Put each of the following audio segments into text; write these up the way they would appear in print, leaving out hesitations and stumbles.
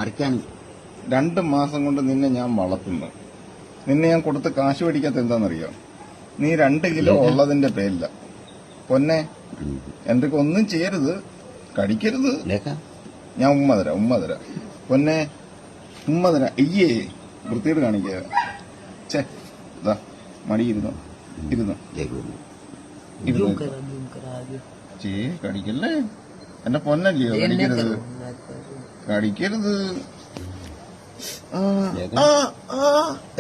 മറിക്കാൻ 2 മാസം കൊണ്ട് നിന്നെ ഞാൻ വളർത്തുന്നു. നിന്നെ ഞാൻ കൊടുത്ത് കാശ് മേടിക്കാത്ത എന്താണെന്നറിയോ? നീ 2 കിലോ ഉള്ളതിന്റെ പേരില്ല. പൊന്നെ, എന്തൊക്കെ ഒന്നും ചെയ്യരുത്, കടിക്കരുത്. ഞാൻ ഉമ്മ തരാം. പൊന്നെ, ഉമ്മ തരാം. അയ്യേ, വൃത്തിയോട് കാണിക്കുക. മടിയിരുന്നോ, ഇരുന്നോ. കടിക്കല്ലേ, എന്റെ പൊന്നല്ലയോ, കടിക്കരുത്.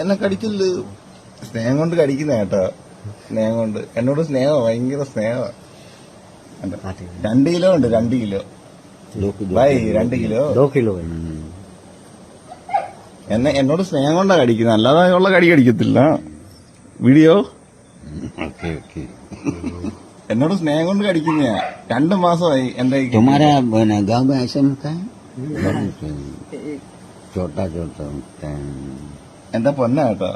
എന്നെ കടിക്കല്ല്. സ്നേഹം കൊണ്ട് കടിക്കുന്ന കേട്ടോ, സ്നേഹം കൊണ്ട്. എന്നോട് സ്നേഹം, ഭയങ്കര സ്നേഹ. 2 കിലോ ഉണ്ട്, 2 കിലോ. 2 കിലോ. എന്നോട് സ്നേഹം കൊണ്ടാ കടിക്കുന്നത്, അല്ലാതെ ഉള്ള കടി കടിക്കത്തില്ല. വീഡിയോ എന്നോട് സ്നേഹം കൊണ്ട് കടിക്കുന്നയാ. 2 മാസമായി. എന്റെ എന്റെ പൊന്ന കേട്ടോ,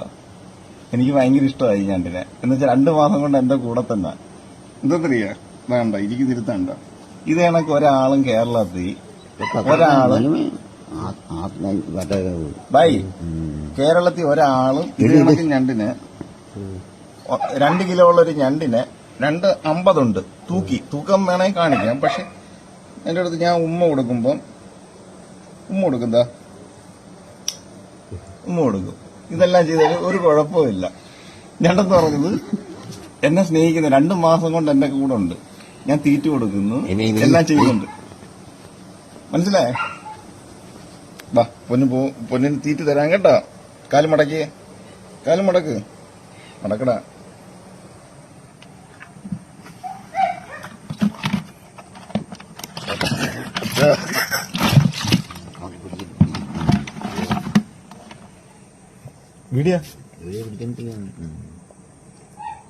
എനിക്ക് ഭയങ്കര ഇഷ്ടമായി ഞണ്ടിനെ. എന്നുവെച്ചാൽ 2 മാസം കൊണ്ട് എന്റെ കൂടെ തന്നെ. എന്താ വേണ്ട, എനിക്ക് തിരുത്തണ്ട. ഇത് കണക്ക് ഒരാളും കേരളത്തിൽ കേരളത്തിൽ ഒരാളും ഇത് കണക്ക് ഞണ്ടിന് 2 കിലോ ഉള്ളൊരു ഞണ്ടിന് 250 ഉണ്ട്. തൂക്കം വേണമെങ്കിൽ കാണിക്കാം. പക്ഷെ എന്റെ അടുത്ത് ഞാൻ ഉമ്മ കൊടുക്കും. ഇതെല്ലാം ചെയ്താൽ ഒരു കുഴപ്പമില്ല. ഞണ്ടെന്ന് പറഞ്ഞത് എന്നെ സ്നേഹിക്കുന്ന 2 മാസം കൊണ്ട് എന്റെ കൂടെ ഉണ്ട്. ഞാൻ തീറ്റ കൊടുക്കുന്നു, എല്ലാം ചെയ്യുന്നുണ്ട്. മനസ്സിലായേ? വാ, പൊന്നിന് തീറ്റ തരാൻ കേട്ടോ. കാല് മടക്കടാ. വീഡിയോ